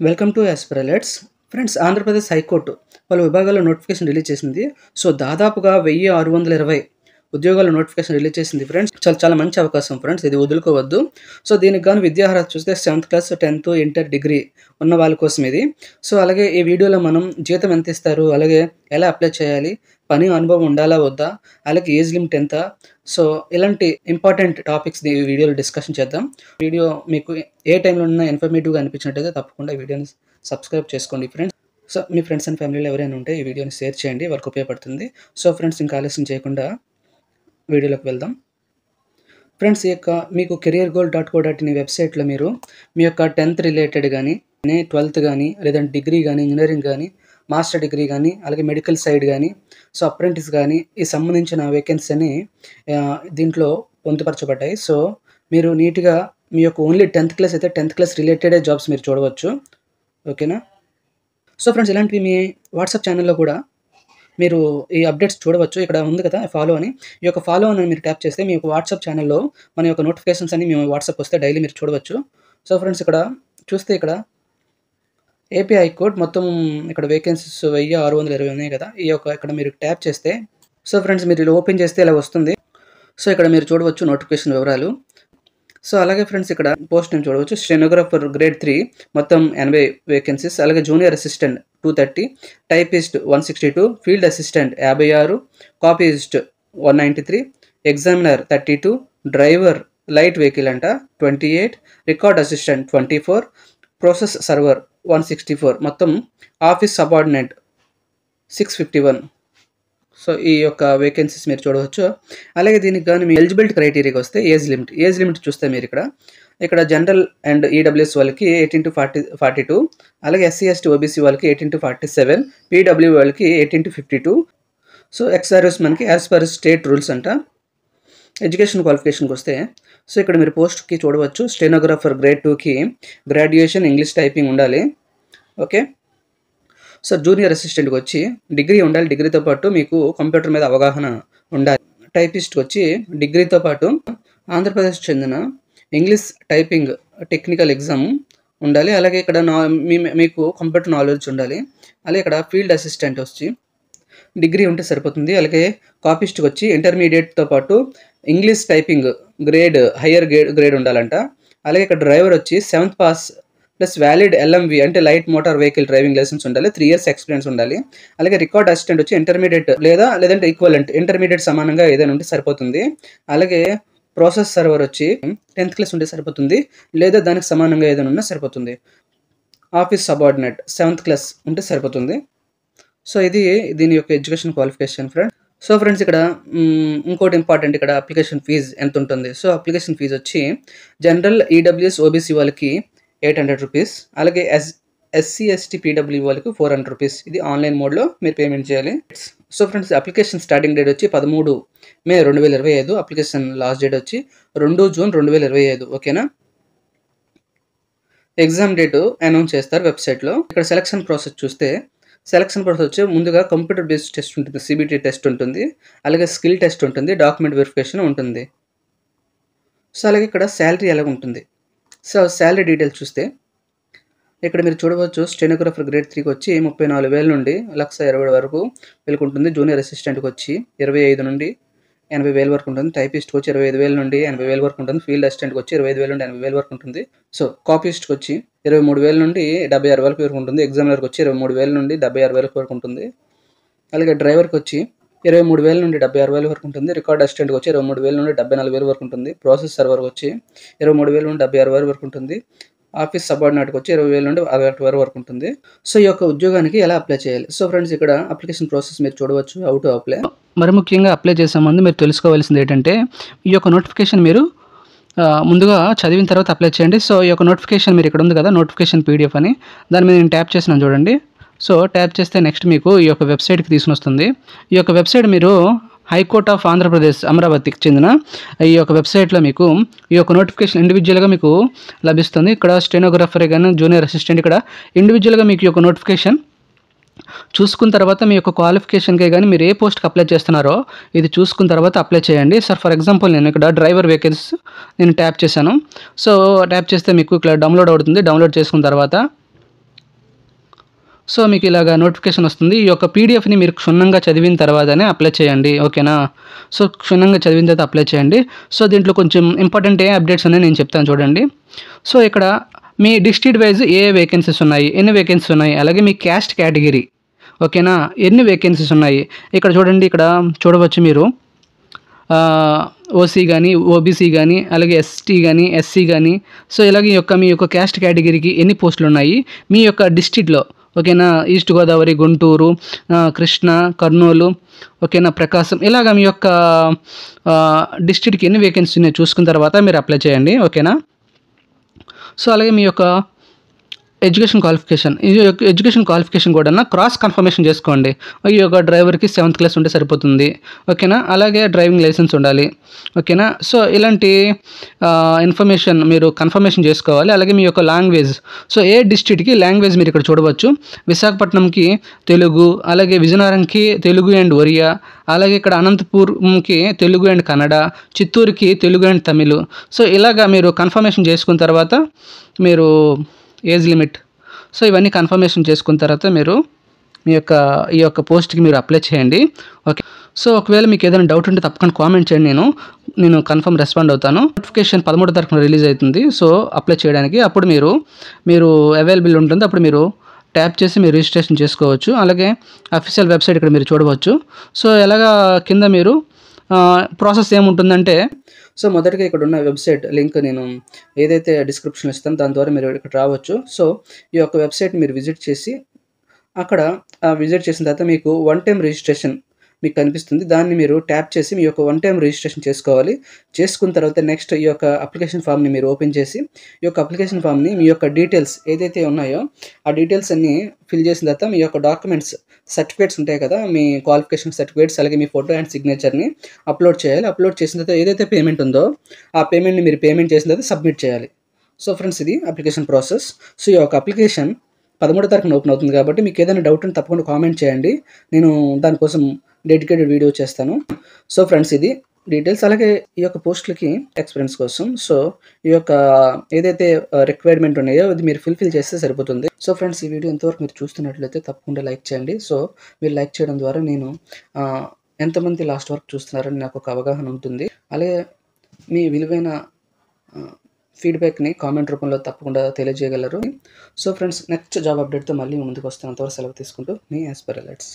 Welcome to Aspirelets. Friends, Andhra Pradesh high court పలు విభాగాల్లో notification release చేసింది. సో దాదాపుగా 1620 ఉద్యోగాల నోటిఫికేషన్ రిలీజ్ చేసింది ఫ్రెండ్స్. చాలా చాలా మంచి అవకాశం ఫ్రెండ్స్, ఇది వదులుకోవద్దు. సో దీనికి గాను విద్యార్హత చూస్తే 7th class, 10th, inter, degree ఉన్న వాళ్ళ కోసం ఇది. సో అలాగే ఈ వీడియోలో మనం జీతం ఎంత ఇస్తారు, అలాగే ఎలా అప్లై చేయాలి, పని అనుభవం ఉండాలా వద్దా, అలాగే ఏజ్ లిమిట్ ఎంత, సో ఇలాంటి ఇంపార్టెంట్ టాపిక్స్ ఈ వీడియోలో డిస్కషన్ చేద్దాం. వీడియో మీకు ఏ టైంలో ఉన్నా ఇన్ఫర్మేటివ్గా అనిపించినట్టయితే తప్పకుండా ఈ వీడియోని సబ్స్క్రైబ్ చేసుకోండి friends. So me friends and ఫ్యామిలీలో ఎవరైనా ఉంటే ఈ వీడియోని షేర్ చేయండి, వాళ్ళకి ఉపయోగపడుతుంది. సో ఫ్రెండ్స్, ఇంకా ఆలస్యం చేయకుండా వీడియోలోకి వెళ్దాం. ఫ్రెండ్స్, ఈ యొక్క మీకు careergoal.co.in వెబ్సైట్లో మీరు మీ యొక్క 10th రిలేటెడ్ కానీ, 12th కానీ, లేదంటే డిగ్రీ కానీ, ఇంజనీరింగ్ కానీ, మాస్టర్ డిగ్రీ కానీ, అలాగే మెడికల్ సైడ్ కానీ, సో అప్రెంటిస్ కానీ, ఈ సంబంధించిన వేకెన్సీ అని దీంట్లో పొందుపరచబడ్డాయి. సో మీరు నీట్గా మీ యొక్క ఓన్లీ 10th క్లాస్ అయితే 10th క్లాస్ రిలేటెడే జాబ్స్ మీరు చూడవచ్చు. ఓకేనా? సో ఫ్రెండ్స్, ఇలాంటివి మీ వాట్సాప్ ఛానల్లో కూడా మీరు ఈ అప్డేట్స్ చూడవచ్చు. ఇక్కడ ఉంది కదా ఫాలో అని, ఈ యొక్క ఫాలో అని మీరు ట్యాప్ చేస్తే మీ యొక్క వాట్సాప్ ఛానల్లో మన యొక్క నోటిఫికేషన్స్ అన్ని మీ వాట్సాప్ వస్తే డైలీ మీరు చూడవచ్చు. సో ఫ్రెండ్స్, ఇక్కడ చూస్తే ఇక్కడ ఏపీ హైకోర్టు మొత్తం ఇక్కడ వేకెన్సీస్ 1620 ఉన్నాయి కదా. ఈ యొక్క ఇక్కడ మీరు ట్యాప్ చేస్తే, సో ఫ్రెండ్స్ మీరు ఇలా ఓపెన్ చేస్తే ఇలా వస్తుంది. సో ఇక్కడ మీరు చూడవచ్చు నోటిఫికేషన్ వివరాలు. సో అలాగే ఫ్రెండ్స్, ఇక్కడ పోస్ట్ నేను చూడవచ్చు. స్టెనోగ్రాఫర్ గ్రేడ్ 3 మొత్తం 80 వేకెన్సీస్, అలాగే junior assistant 230, typist 162, field assistant 56, copyist 193, examiner 32, driver light vehicle అంట 28, రికార్డ్ అసిస్టెంట్ 24, ప్రాసెస్ సర్వర్ 164, మొత్తం ఆఫీస్ సబార్డినేట్ 651. సో ఈ యొక్క వేకెన్సీస్ మీరు చూడవచ్చు. అలాగే దీనికి కానీ మీ ఎలిజిబిలిటీ క్రైటీరియాకి వస్తే ఏజ్ లిమిట్ చూస్తే మీరు ఇక్కడ జనరల్ అండ్ ఈడబ్ల్యూఎస్ వాళ్ళకి 18 to 42, అలాగే ఎస్సీ ఎస్టీ ఓబీసీ వాళ్ళకి 18 to 47, పీడబ్ల్యూ వాళ్ళకి 18 to 52. సో ఎక్స్ సర్వీస్ మనకి యాజ్ పర్ స్టేట్ రూల్స్ అంట. ఎడ్యుకేషన్ క్వాలిఫికేషన్కి వస్తే, సో ఇక్కడ మీరు పోస్ట్కి చూడవచ్చు. స్టెనోగ్రాఫర్ గ్రేడ్ 2కి గ్రాడ్యుయేషన్ ఇంగ్లీష్ టైపింగ్ ఉండాలి. ఓకే. సో జూనియర్ అసిస్టెంట్కి వచ్చి డిగ్రీ ఉండాలి, డిగ్రీతో పాటు మీకు కంప్యూటర్ మీద అవగాహన ఉండాలి. టైపిస్ట్కి వచ్చి డిగ్రీతో పాటు ఆంధ్రప్రదేశ్ చెందిన ఇంగ్లీష్ టైపింగ్ టెక్నికల్ ఎగ్జామ్ ఉండాలి. అలాగే ఇక్కడ మీకు కంప్యూటర్ నాలెడ్జ్ ఉండాలి. అలాగే ఇక్కడ ఫీల్డ్ అసిస్టెంట్ వచ్చి డిగ్రీ ఉంటే సరిపోతుంది. అలాగే కాపీస్ట్కి వచ్చి ఇంటర్మీడియట్తో పాటు ఇంగ్లీష్ టైపింగ్ హయ్యర్ గ్రేడ్ ఉండాలంట. అలాగే ఇక్కడ డ్రైవర్ వచ్చి 7th pass plus valid LMV అంటే light motor vehicle driving licence ఉండాలి, 3 years ఎక్స్పీరియన్స్ ఉండాలి. అలాగే రికార్డ్ అసిస్టెంట్ వచ్చి ఇంటర్మీడియట్ లేదంటే ఈక్వలెంట్ ఇంటర్మీడియట్ సమానంగా ఏదైనా ఉంటే సరిపోతుంది. అలాగే ప్రాసెస్ సర్వర్ వచ్చి 10th క్లాస్ ఉంటే సరిపోతుంది, లేదా దానికి సమానంగా ఏదైనా ఉన్నా సరిపోతుంది. ఆఫీస్ సబార్డినేట్ 7th క్లాస్ ఉంటే సరిపోతుంది. సో ఇది దీని యొక్క education qualification friend. So friends, ఇక్కడ ఇంకోటి ఇంపార్టెంట్, ఇక్కడ అప్లికేషన్ ఫీజు ఎంత ఉంటుంది. సో అప్లికేషన్ ఫీజు వచ్చి జనరల్ ఈడబ్ల్యూఎస్ ఓబీసీ వాళ్ళకి 800 రూపీస్, అలాగే ఎస్సీ ఎస్టీ పీడబ్ల్యూ వాళ్ళకి 400 రూపీస్. ఇది ఆన్లైన్ మోడ్లో మీరు పేమెంట్ చేయాలి. So friends, application starting date వచ్చి 13 మే 2025, అప్లికేషన్ లాస్ట్ డేట్ వచ్చి 2 జూన్ 2025. ఓకేనా? ఎగ్జామ్ డేట్ అనౌన్స్ చేస్తారు వెబ్సైట్లో. ఇక్కడ సెలక్షన్ ప్రాసెస్ చూస్తే, సెలక్షన్ ప్రాసెస్ వచ్చి ముందుగా కంప్యూటర్ బేస్డ్ టెస్ట్ ఉంటుంది, సిబిటీ టెస్ట్ ఉంటుంది, అలాగే స్కిల్ టెస్ట్ ఉంటుంది, డాక్యుమెంట్ వెరిఫికేషన్ ఉంటుంది. సో అలాగే ఇక్కడ శాలరీ ఎలా ఉంటుంది. సో శాలరీ డీటెయిల్స్ చూస్తే ఇక్కడ మీరు చూడవచ్చు. స్టెనోగ్రాఫర్ గ్రేడ్ 3కి వచ్చి 34,000 నుండి 1,20,000 వరకు ఉంటుంది. జూనియర్ అసిస్టెంట్కి వచ్చి 25 నుండి 80,000 వరకు ఉంటుంది. టైపిస్ట్కి వచ్చి 25,000 నుండి 80,000 వరకు ఉంటుంది. ఫీల్డ్ అసిస్టెంట్కి వచ్చి 25,000 నుండి 80,000 వరకు ఉంటుంది. సో కాపీస్ట్కి వచ్చి 23,000 నుండి 76,000 వరకు ఉంటుంది. ఎగ్జామినర్కి వచ్చి 23,000 నుండి 76,000 వరకు ఉంటుంది. అలాగే డ్రైవర్కి వచ్చి 23,000 నుండి 76,000 వరకు ఉంటుంది. రికార్డ్ అసిస్టెంట్కి వచ్చి 23,000 నుండి 74,000 వరకు ఉంటుంది. ప్రాసెస్ సర్వర్కి వచ్చి 23,000 నుండి 76,000 వరకు ఉంటుంది. ఆఫీస్ సబార్డినేట్కి వచ్చి 20,000 నుండి 60,000 వరకు ఉంటుంది. సో ఈ యొక్క ఉద్యోగానికి ఎలా అప్లై చేయాలి. సో ఫ్రెండ్స్, ఇక్కడ అప్లికేషన్ ప్రాసెస్ మీరు చూడవచ్చు. How to apply. మరి ముఖ్యంగా అప్లై చేసే ముందు మీరు తెలుసుకోవాల్సింది ఏంటంటే, ఈ యొక్క నోటిఫికేషన్ మీరు ముందుగా చదివిన తర్వాత అప్లై చేయండి. సో ఈ యొక్క నోటిఫికేషన్ మీరు ఇక్కడ ఉంది కదా, నోటిఫికేషన్ పీడిఎఫ్ అని, దాని మీద నేను ట్యాప్ చేసినాను చూడండి. సో ట్యాప్ చేస్తే నెక్స్ట్ మీకు ఈ యొక్క వెబ్సైట్కి తీసుకుని వస్తుంది. ఈ యొక్క వెబ్సైట్ మీరు హైకోర్ట్ ఆఫ్ ఆంధ్రప్రదేశ్ అమరావతికి చెందిన ఈ యొక్క వెబ్సైట్లో మీకు ఈ యొక్క నోటిఫికేషన్ ఇండివిజువల్గా మీకు లభిస్తుంది. ఇక్కడ స్టెనోగ్రాఫర్ కానీ జూనియర్ అసిస్టెంట్ ఇక్కడ ఇండివిజువల్గా మీకు ఈ యొక్క నోటిఫికేషన్ చూసుకున్న తర్వాత మీ యొక్క క్వాలిఫికేషన్కే కానీ మీరు ఏ పోస్ట్కి అప్లై చేస్తున్నారో ఇది చూసుకున్న తర్వాత అప్లై చేయండి. సార్ ఫర్ ఎగ్జాంపుల్ నేను ఇక్కడ డ్రైవర్ వేకెన్సీ నేను ట్యాప్ చేశాను. సో ట్యాప్ చేస్తే మీకు ఇక్కడ డౌన్లోడ్ అవుతుంది. డౌన్లోడ్ చేసుకున్న తర్వాత సో మీకు ఇలాగా నోటిఫికేషన్ వస్తుంది. ఈ యొక్క పీడిఎఫ్‌ని మీరు క్షుణ్ణంగా చదివిన తర్వాతనే అప్లై చేయండి. ఓకేనా? సో క్షుణ్ణంగా చదివిన తర్వాత అప్లై చేయండి. సో దీంట్లో కొంచెం ఇంపార్టెంట్ అప్డేట్స్ ఉన్నాయో నేను చెప్తాను చూడండి. సో ఇక్కడ మీ డిస్ట్రిక్ట్ వైజ్ ఏ వేకెన్సీస్ ఉన్నాయి, ఎన్ని వేకెన్సీస్ ఉన్నాయి, అలాగే మీ క్యాస్ట్ కేటగిరీ ఓకేనా, ఎన్ని వేకెన్సీస్ ఉన్నాయి ఇక్కడ చూడండి. ఇక్కడ చూడవచ్చు మీరు ఓసీ కానీ, ఓబీసీ కానీ, అలాగే ఎస్టీ కానీ, ఎస్సీ కానీ. సో ఇలాగే మీ యొక్క క్యాస్ట్ కేటగిరీకి ఎన్ని పోస్టులు ఉన్నాయి మీ యొక్క డిస్ట్రిక్ట్లో ఓకేనా. ఈస్ట్ గోదావరి, గుంటూరు, కృష్ణా, కర్నూలు ఓకేనా, ప్రకాశం ఇలాగ మీ యొక్క డిస్ట్రిక్ట్కి ఎన్ని వేకెన్సీ ఉన్నాయో చూసుకున్న తర్వాత మీరు అప్లై చేయండి. ఓకేనా? సో అలాగే మీ యొక్క ఎడ్యుకేషన్ క్వాలిఫికేషన్ కూడా క్రాస్ కన్ఫర్మేషన్ చేసుకోండి. ఈ యొక్క డ్రైవర్కి 7th క్లాస్ ఉంటే సరిపోతుంది. ఓకేనా? అలాగే డ్రైవింగ్ లైసెన్స్ ఉండాలి. ఓకేనా? సో ఇలాంటి ఇన్ఫర్మేషన్ మీరు కన్ఫర్మేషన్ చేసుకోవాలి. అలాగే మీ యొక్క లాంగ్వేజ్, సో ఏ డిస్ట్రిక్ట్కి లాంగ్వేజ్ మీరు ఇక్కడ చూడవచ్చు. విశాఖపట్నంకి తెలుగు, అలాగే విజయనగరంకి తెలుగు అండ్ ఒరియా, అలాగే ఇక్కడ అనంతపూర్కి తెలుగు అండ్ కన్నడ, చిత్తూరుకి తెలుగు అండ్ తమిళ్. సో ఇలాగా మీరు కన్ఫర్మేషన్ చేసుకున్న తర్వాత మీరు ఏజ్ లిమిట్, సో ఇవన్నీ కన్ఫర్మేషన్ చేసుకున్న తర్వాత మీరు ఈ యొక్క పోస్ట్కి మీరు అప్లై చేయండి. ఓకే. సో ఒకవేళ మీకు ఏదైనా డౌట్ ఉంటే తప్పకుండా కామెంట్ చేయండి, నేను కన్ఫర్మ్ రెస్పాండ్ అవుతాను. నోటిఫికేషన్ 13వ తారీఖున రిలీజ్ అవుతుంది. సో అప్లై చేయడానికి అప్పుడు మీరు అవైలబుల్ ఉంటుంది. అప్పుడు మీరు ట్యాప్ చేసి మీరు రిజిస్ట్రేషన్ చేసుకోవచ్చు. అలాగే అఫీషియల్ వెబ్సైట్ ఇక్కడ మీరు చూడవచ్చు. సో ఎలాగా కింద మీరు ప్రాసెస్ ఏముంటుందంటే, సో మొదటిగా ఇక్కడ ఉన్న వెబ్సైట్ లింక్ నేను ఏదైతే డిస్క్రిప్షన్ ఇస్తాను దాని ద్వారా మీరు ఇక్కడ రావచ్చు. సో ఈ యొక్క వెబ్సైట్ మీరు విజిట్ చేసి అక్కడ విజిట్ చేసిన తర్వాత మీకు 1 టైం రిజిస్ట్రేషన్ మీకు కనిపిస్తుంది. దాన్ని మీరు ట్యాప్ చేసి మీ యొక్క 1 టైం రిజిస్ట్రేషన్ చేసుకోవాలి. చేసుకున్న తర్వాత నెక్స్ట్ ఈ యొక్క అప్లికేషన్ ఫామ్ని మీరు ఓపెన్ చేసి ఈ యొక్క అప్లికేషన్ ఫామ్ని మీ యొక్క డీటెయిల్స్ ఏదైతే ఉన్నాయో ఆ డీటెయిల్స్ అన్నీ ఫిల్ చేసిన తర్వాత మీ యొక్క డాక్యుమెంట్స్, సర్టిఫికేట్స్ ఉంటాయి కదా, మీ క్వాలిఫికేషన్ సర్టిఫికేట్స్, అలాగే మీ ఫోటో అండ్ సిగ్నేచర్ని అప్లోడ్ చేయాలి. అప్లోడ్ చేసిన తర్వాత ఏదైతే పేమెంట్ ఉందో ఆ పేమెంట్ని మీరు పేమెంట్ చేసిన తర్వాత సబ్మిట్ చేయాలి. సో ఫ్రెండ్స్, ఇది అప్లికేషన్ ప్రాసెస్. సో ఈ యొక్క అప్లికేషన్ 13వ తారీఖున ఓపెన్ అవుతుంది కాబట్టి మీకు ఏదైనా డౌట్ ఉంటే తప్పకుండా కామెంట్ చేయండి. నేను దానికోసం డెడికేటెడ్ వీడియో చేస్తాను. సో ఫ్రెండ్స్, ఇది డీటెయిల్స్. అలాగే ఈ యొక్క పోస్టులకి ఎక్స్పీరియన్స్ కోసం సో ఈ యొక్క ఏదైతే రిక్వైర్మెంట్ ఉన్నాయో అది మీరు ఫుల్ఫిల్ చేస్తే సరిపోతుంది. సో ఫ్రెండ్స్, ఈ వీడియో ఎంతవరకు మీరు చూస్తున్నట్లయితే తప్పకుండా లైక్ చేయండి. సో మీరు లైక్ చేయడం ద్వారా నేను ఎంతమంది లాస్ట్ వరకు చూస్తున్నారని నాకు ఒక అవగాహన ఉంటుంది. అలాగే మీ విలువైన ఫీడ్బ్యాక్ని కామెంట్ రూపంలో తప్పకుండా తెలియజేయగలరు. సో ఫ్రెండ్స్, నెక్స్ట్ జాబ్ అప్డేట్తో మళ్ళీ ముందుకు వస్తాను. అంతవరకు సెలవు తీసుకుంటూ మీ యాస్పర్ అలర్ట్స్.